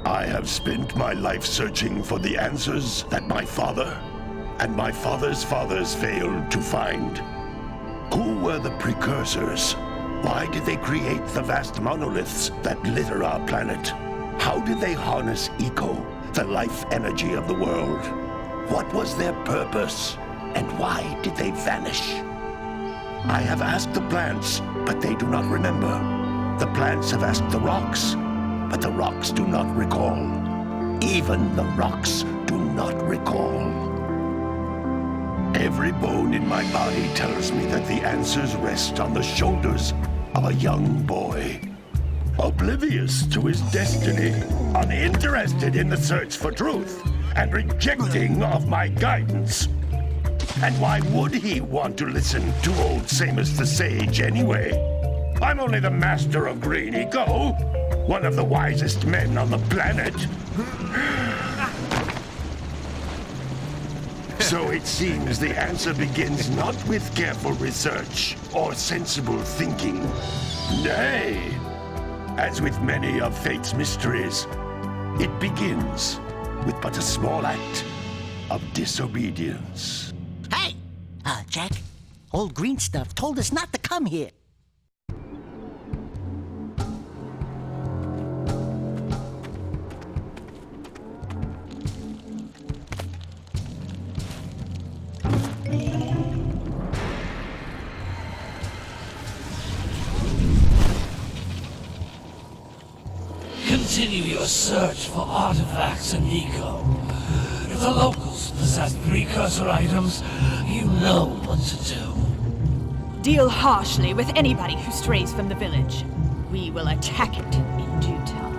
I have spent my life searching for the answers that my father and my father's fathers failed to find. Who were the precursors? Why did they create the vast monoliths that litter our planet? How did they harness eco, the life energy of the world? What was their purpose? And why did they vanish? I have asked the plants, but they do not remember. The plants have asked the rocks, but the rocks do not recall. Even the rocks do not recall. Every bone in my body tells me that the answers rest on the shoulders of a young boy. Oblivious to his destiny, uninterested in the search for truth, and rejecting of my guidance. And why would he want to listen to old Samus the Sage anyway? I'm only the master of green eco, one of the wisest men on the planet. So it seems the answer begins not with careful research or sensible thinking. Nay, as with many of fate's mysteries, it begins with but a small act of disobedience. Hey! Jack, old green stuff told us not to come here. Continue your search for artifacts and eco. If the locals possess precursor items, you know what to do. Deal harshly with anybody who strays from the village. We will attack it in due time.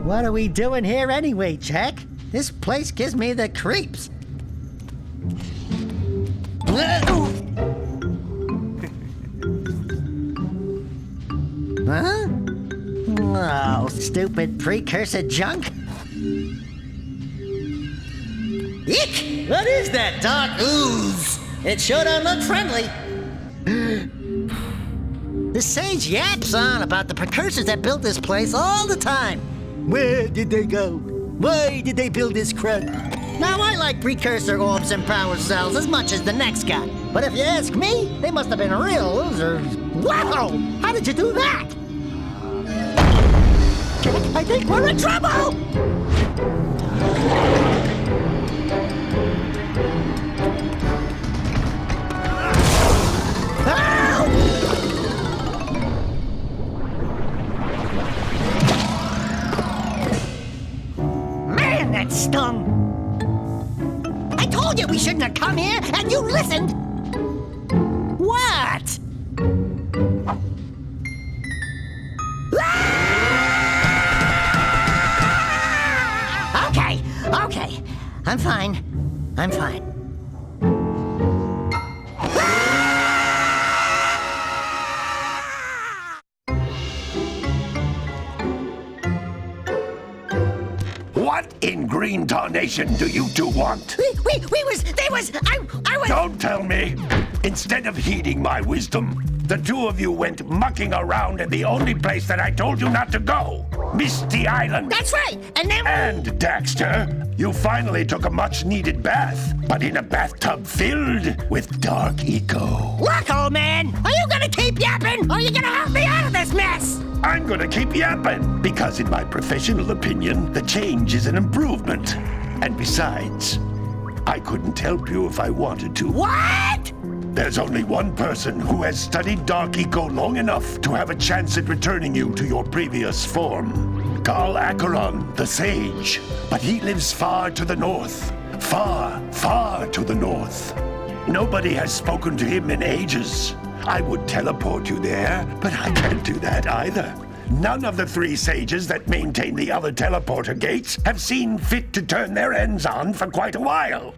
What are we doing here anyway, Jack? This place gives me the creeps. Huh? Oh, stupid precursor junk. Eek! What is that dark ooze? It sure don't look friendly. The sage yaps on about the precursors that built this place all the time. Where did they go? Why did they build this crud? Now, I like precursor orbs and power cells as much as the next guy. But if you ask me, they must have been real losers. Wow! How did you do that? Jack, I think we're in trouble! Man, that stung! I told you we shouldn't have come here, and you listened! What? Okay. I'm fine. What in green tarnation do you two want? I was... Don't tell me! Instead of heeding my wisdom, the two of you went mucking around in the only place that I told you not to go. Misty Island. That's right, and then... And, Daxter, you finally took a much-needed bath, but in a bathtub filled with dark eco. Look, old man, are you gonna keep yapping, or are you gonna help me out of this mess? I'm gonna keep yapping, because in my professional opinion, the change is an improvement. And besides, I couldn't help you if I wanted to. What? There's only one person who has studied dark eco long enough to have a chance at returning you to your previous form. Carl Acheron, the Sage. But he lives far to the north. Far, far to the north. Nobody has spoken to him in ages. I would teleport you there, but I can't do that either. None of the three sages that maintain the other teleporter gates have seen fit to turn their ends on for quite a while.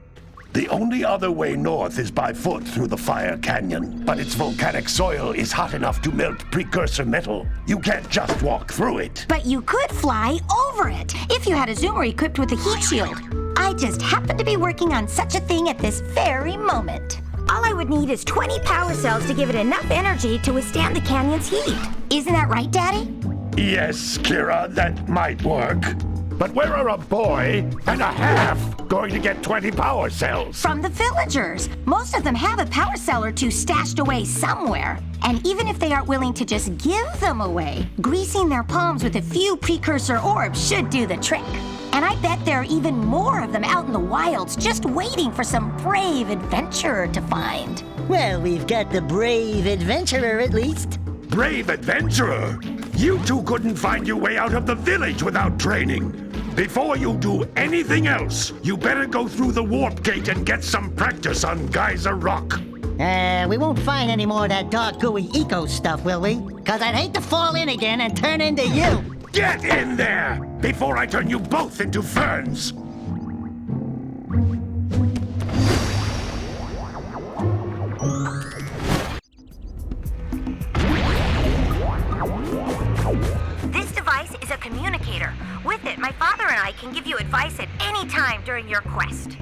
The only other way north is by foot through the Fire Canyon, but its volcanic soil is hot enough to melt precursor metal. You can't just walk through it. But you could fly over it if you had a zoomer equipped with a heat shield. I just happen to be working on such a thing at this very moment. All I would need is 20 power cells to give it enough energy to withstand the canyon's heat. Isn't that right, Daddy? Yes, Kira, that might work. But where are a boy and a half going to get 20 power cells? From the villagers. Most of them have a power cell or two stashed away somewhere. And even if they aren't willing to just give them away, greasing their palms with a few precursor orbs should do the trick. And I bet there are even more of them out in the wilds just waiting for some brave adventurer to find. Well, we've got the brave adventurer at least. Brave adventurer! You two couldn't find your way out of the village without training. Before you do anything else, you better go through the warp gate and get some practice on Geyser Rock. We won't find any more of that dark gooey eco stuff, will we? 'Cause I'd hate to fall in again and turn into you. Get in there before I turn you both into ferns. This device is a communicator. With it, my father and I can give you advice at any time during your quest.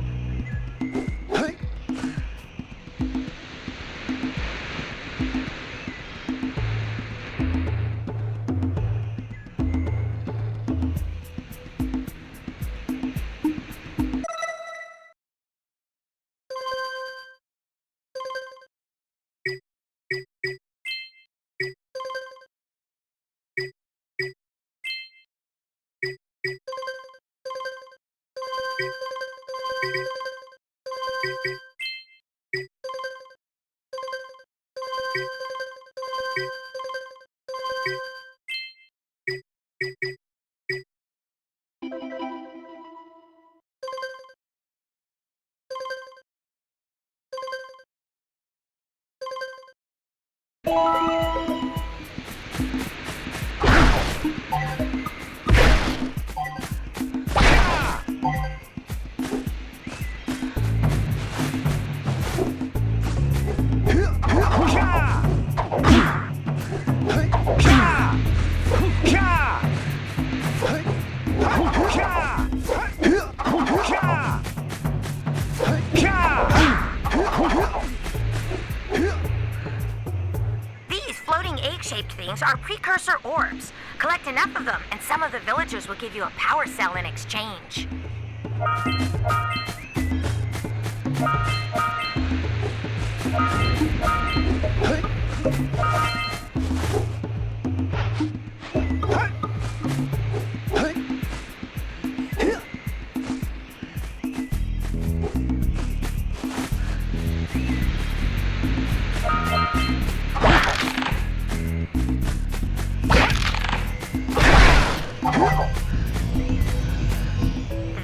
These floating egg-shaped things are precursor orbs. Collect enough of them, and some of the villagers will give you a power cell in exchange.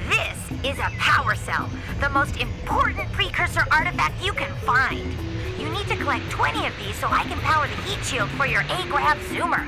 This is a power cell, the most important precursor artifact you can find. You need to collect 20 of these so I can power the heat shield for your A-Grav zoomer.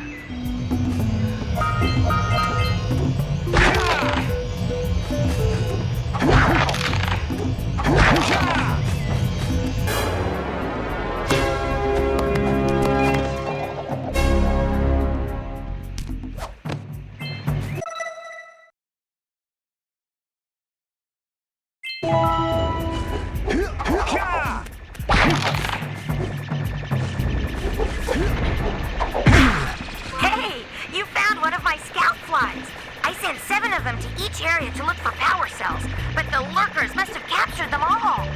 Hey, you found one of my scout flies. I sent 7 of them to each area to look for power cells, but the lurkers must have captured them all.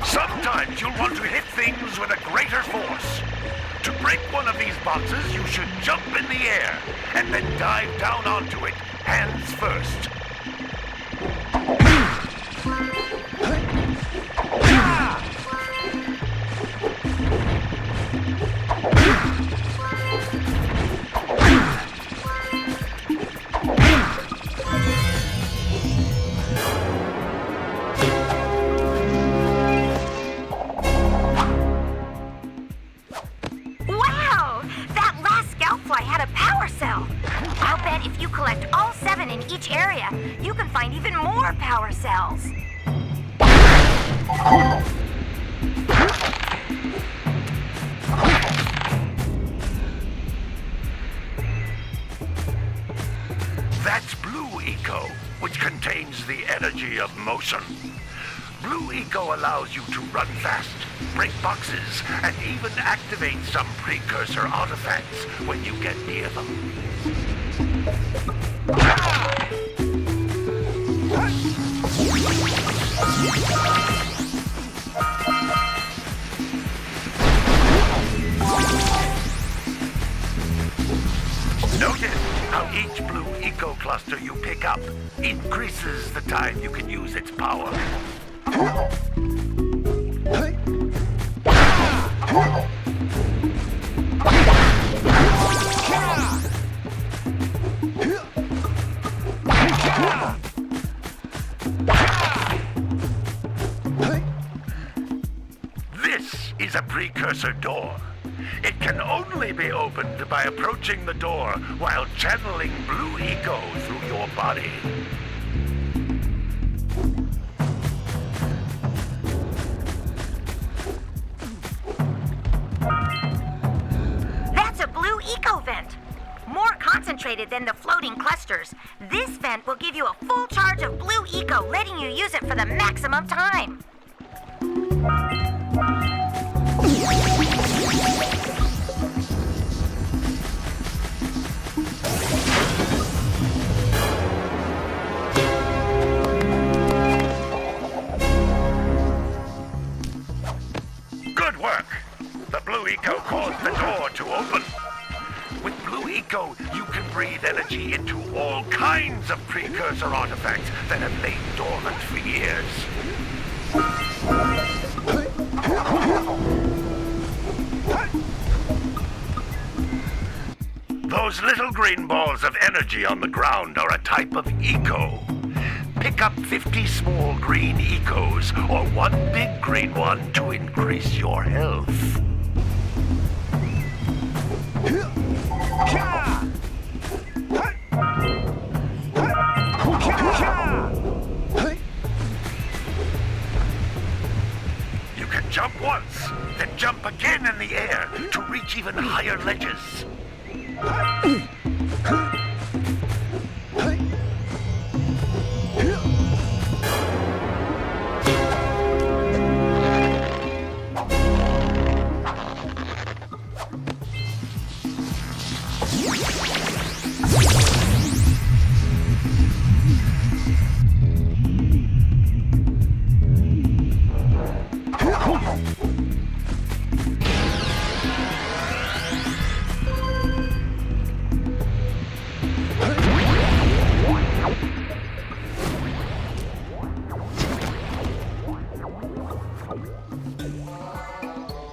Sometimes you'll want to hit things with a greater force. To break one of these boxes, you should jump in the air and then dive down onto it, hands first. Wow! That last scout fly had a power cell. I'll bet if you collect all 7 in each area, you can find even more power cells. contains the energy of motion. Blue Eco allows you to run fast, break boxes, and even activate some precursor artifacts when you get near them. Notice how each Blue Eco cluster you pick up increases the time you can use its power. This is a precursor door. It can only be opened by approaching the door while channeling Blue Eco through your body. That's a Blue Eco vent. More concentrated than the floating clusters. This vent will give you a full charge of Blue Eco, letting you use it for the maximum time. Good work! The Blue Eco caused the door to open. With Blue Eco, you can breathe energy into all kinds of precursor artifacts that have lain dormant for years. Those little green balls of energy on the ground are a type of eco. Pick up 50 small green ecos or one big green one to increase your health. You can jump once, then jump again in the air to reach even higher ledges.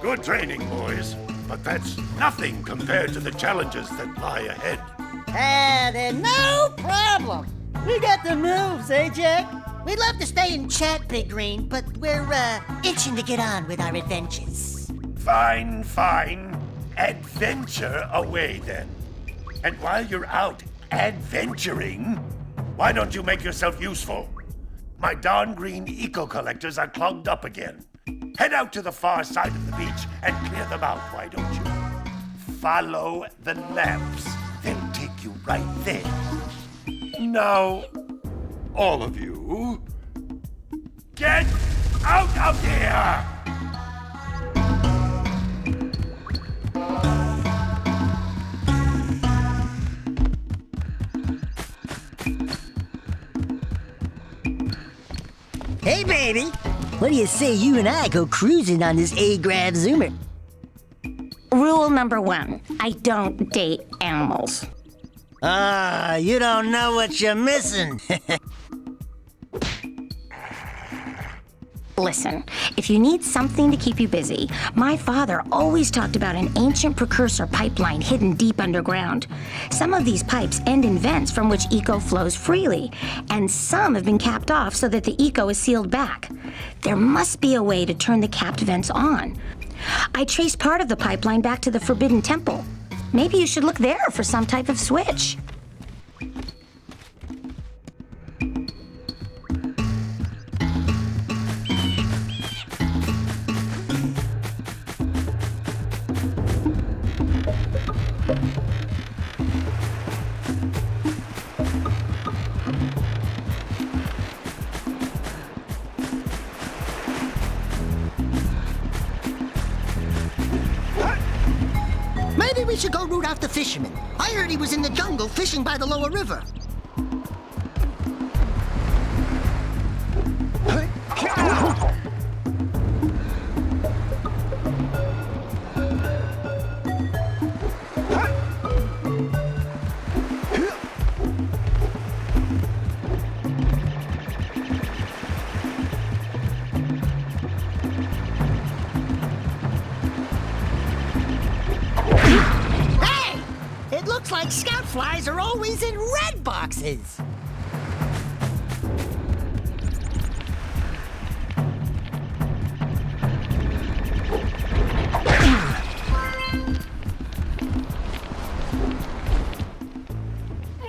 Good training, boys. But that's nothing compared to the challenges that lie ahead. Then no problem. We got the moves, eh, Jack? We'd love to stay and chat, Big Green, but we're, itching to get on with our adventures. Fine, fine. Adventure away, then. And while you're out adventuring, why don't you make yourself useful? My darn green eco-collectors are clogged up again. Head out to the far side of the beach and clear them out, why don't you? Follow the lamps. They'll take you right there. Now, all of you, get out of here! Hey, baby. What do you say you and I go cruising on this A-Grav Zoomer? Rule number 1, I don't date animals. You don't know what you're missing. Listen, if you need something to keep you busy, my father always talked about an ancient precursor pipeline hidden deep underground. Some of these pipes end in vents from which eco flows freely, and some have been capped off so that the eco is sealed back. There must be a way to turn the capped vents on. I traced part of the pipeline back to the Forbidden Temple. Maybe you should look there for some type of switch. we should go root out the fisherman. I heard he was in the jungle fishing by the lower river. It looks like scout flies are always in red boxes.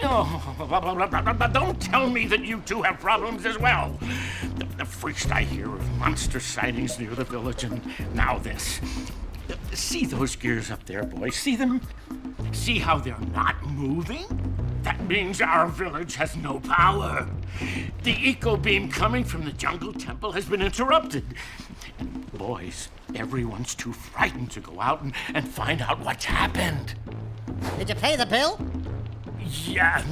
Oh, don't tell me that you two have problems as well. The first I hear of monster sightings near the village, and now this. See those gears up there, boys? See them? See how they're not moving? That means our village has no power. The eco beam coming from the jungle temple has been interrupted. And boys, everyone's too frightened to go out and find out what's happened. Did you pay the bill? Yeah.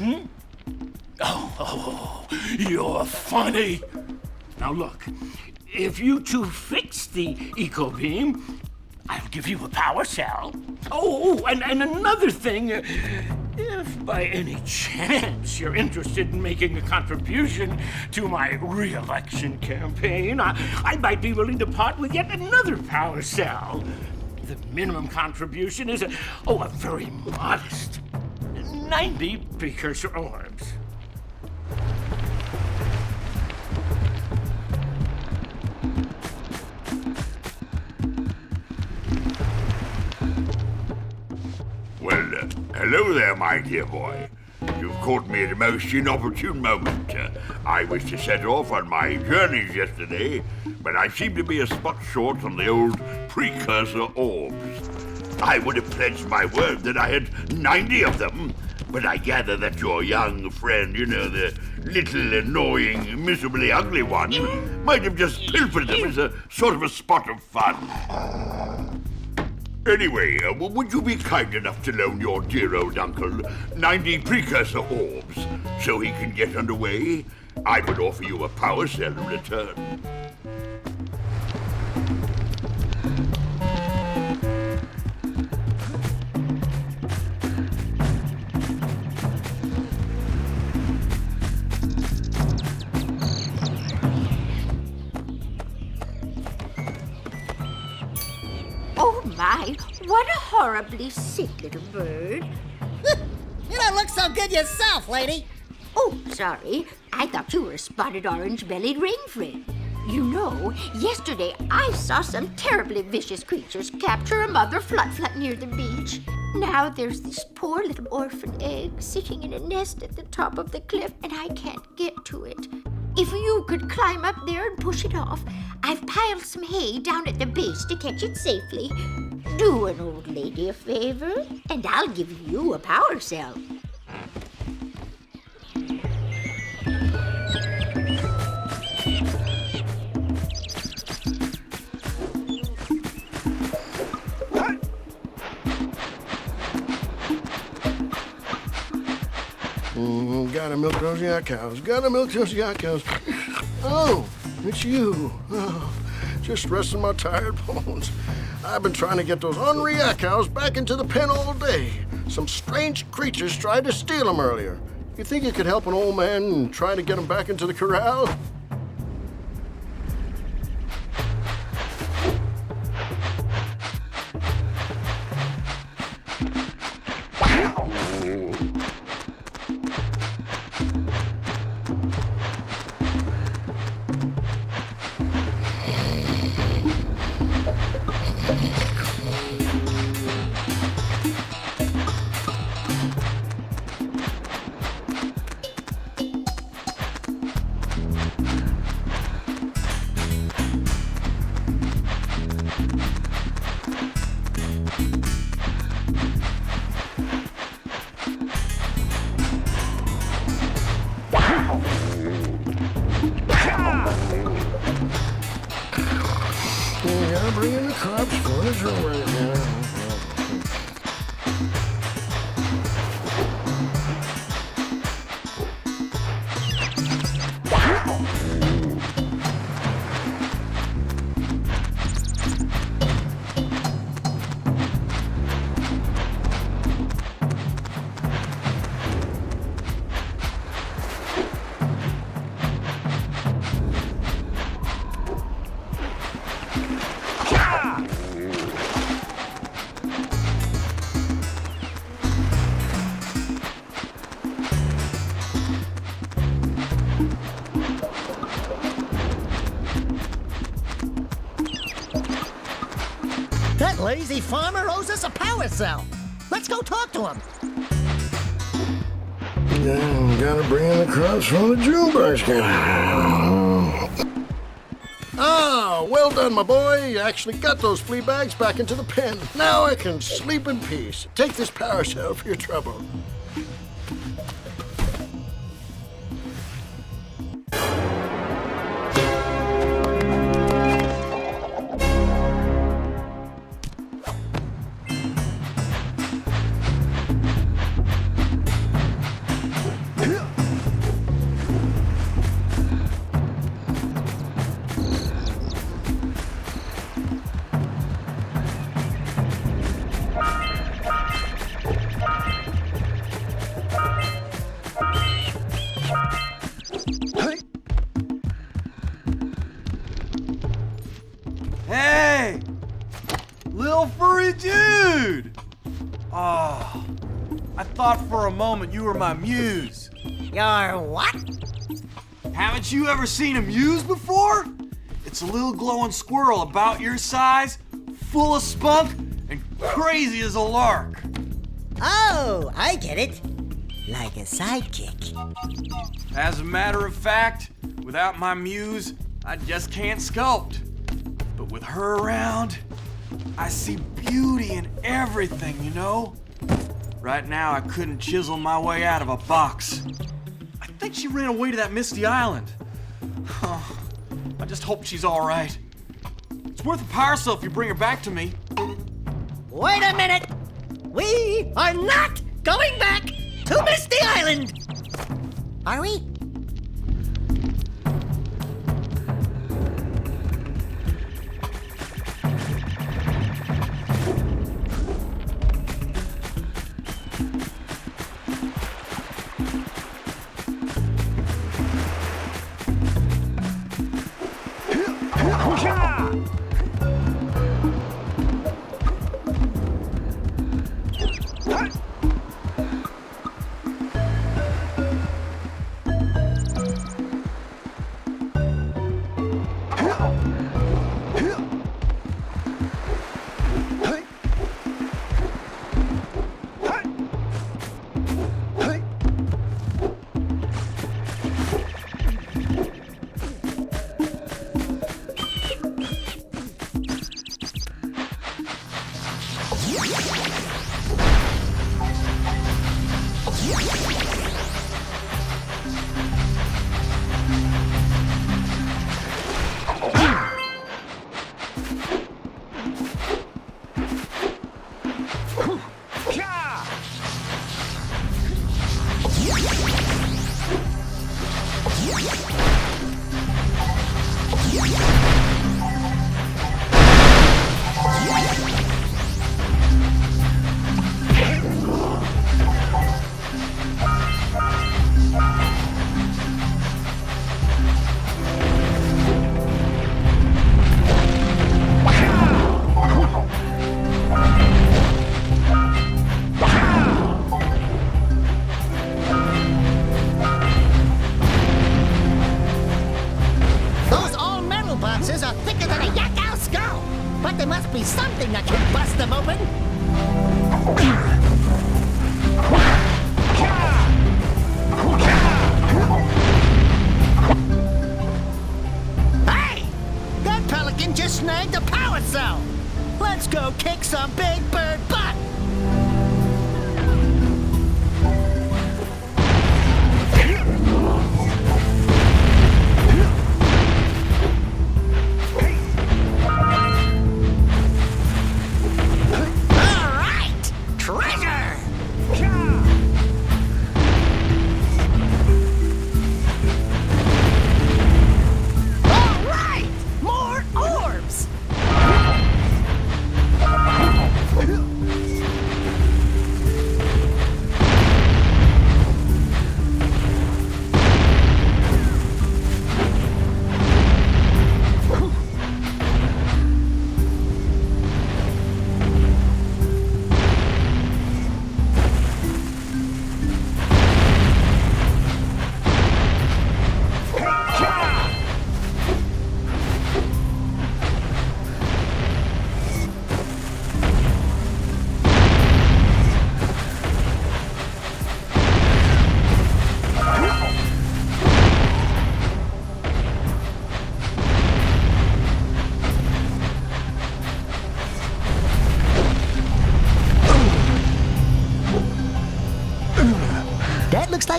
Oh, you're funny. Now look, if you two fix the eco beam, I'll give you a power cell. Oh, and another thing, if by any chance you're interested in making a contribution to my re-election campaign, I might be willing to part with yet another power cell. The minimum contribution is a very modest 90 precursor orbs. Well, hello there, my dear boy. You've caught me at a most inopportune moment. I was to set off on my journeys yesterday, but I seem to be a spot short on the old precursor orbs. I would have pledged my word that I had 90 of them, but I gather that your young friend, the little annoying, miserably ugly one, might have just pilfered them as a sort of a spot of fun. Anyway, would you be kind enough to loan your dear old uncle 90 precursor orbs so he can get underway? I would offer you a power cell in return. Oh my, what a horribly sick little bird. You don't look so good yourself, lady. Oh, sorry. I thought you were a spotted orange-bellied rainfred. You know, yesterday I saw some terribly vicious creatures capture a mother flut-flut near the beach. Now there's this poor little orphan egg sitting in a nest at the top of the cliff, and I can't get to it. If you could climb up there and push it off, I've piled some hay down at the base to catch it safely. Do an old lady a favor, and I'll give you a power cell. Gotta milk those yak cows. Gotta milk those yak cows. Oh, it's you. Oh, just resting my tired bones. I've been trying to get those ornery yak cows back into the pen all day. Some strange creatures tried to steal them earlier. You think you could help an old man and try to get them back into the corral? Bring in the crops for us right now. That lazy farmer owes us a power cell. Let's go talk to him. Yeah, gotta bring in the crops from the jukebox. Ah, well done, my boy. You actually got those flea bags back into the pen. Now I can sleep in peace. Take this power cell for your trouble. Hey! Little furry dude! Oh, I thought for a moment you were my muse. Your what? Haven't you ever seen a muse before? It's a little glowing squirrel about your size, full of spunk, and crazy as a lark. Oh, I get it. Like a sidekick. As a matter of fact, without my muse, I just can't sculpt. But with her around, I see beauty in everything, you know? Right now, I couldn't chisel my way out of a box. I think she ran away to that misty island. I just hope she's all right. It's worth a power cell if you bring her back to me. Wait a minute. We are not going back to Misty Island. Are we? There must be something that can bust them open. Hey! That pelican just snagged a power cell. Let's go kick some big bird butt.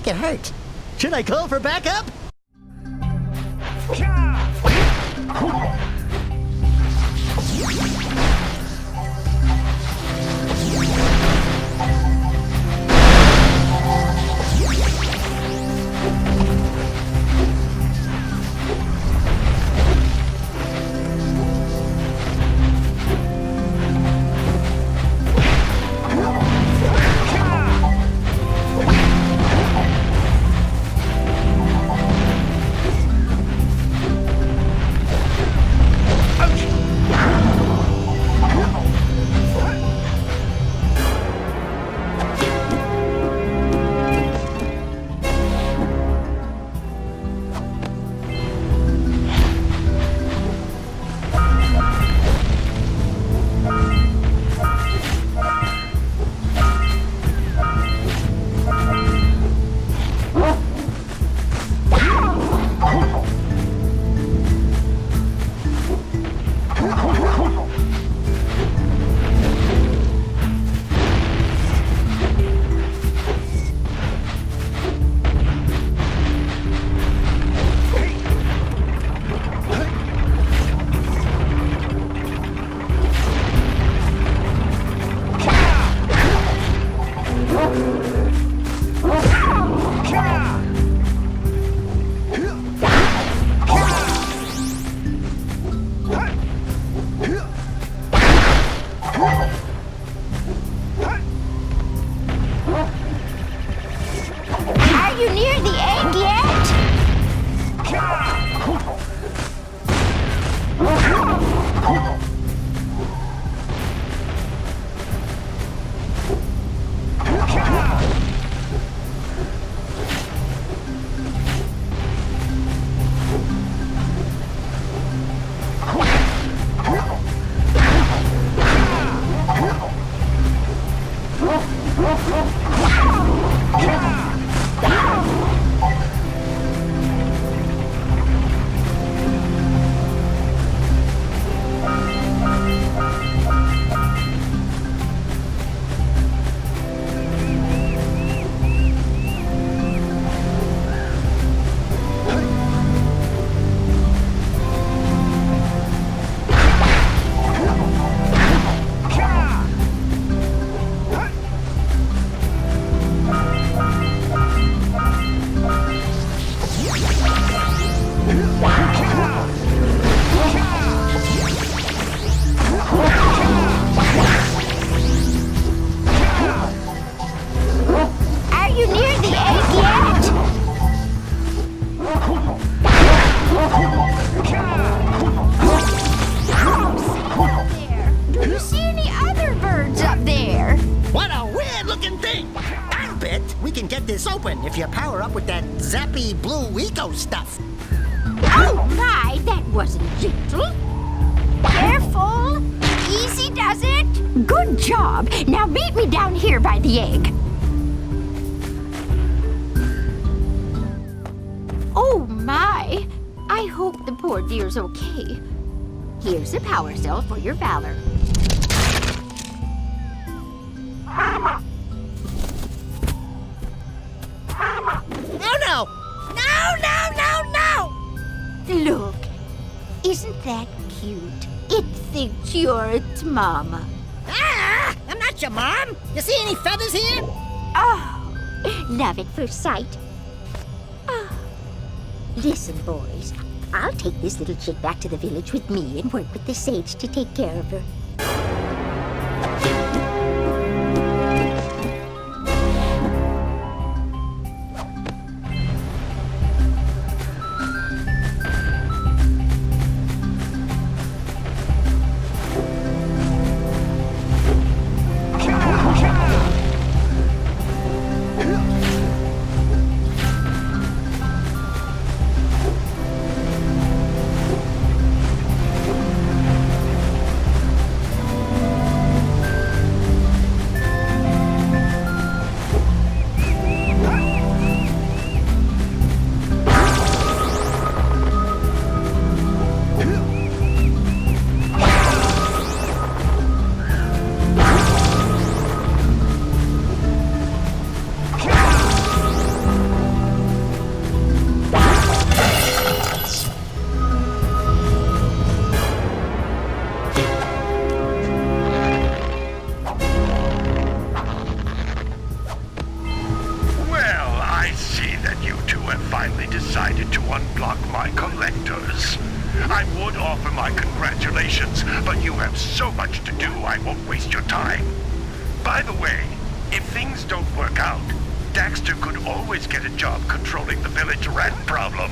like it hurt. Should I call for backup? Are you near the egg yet? Are you near the egg yet? Do you see any other birds up there? What a weird-looking thing! I'll bet we can get this open if you power up with that zappy blue eco stuff. Oh my, that wasn't gentle. Careful. Easy does it. Good job. Now meet me down here by the egg. Oh my. I hope the poor dear's okay. Here's a power cell for your valor. Oh no! No, no, no, no! Look, isn't that cute? It thinks you're its mama. Ah! I'm not your mom! You see any feathers here? Oh, love at first sight. Oh. Listen, boys, I'll take this little chick back to the village with me and work with the sage to take care of her. I would offer my congratulations, but you have so much to do, I won't waste your time. By the way, if things don't work out, Daxter could always get a job controlling the village rat problem.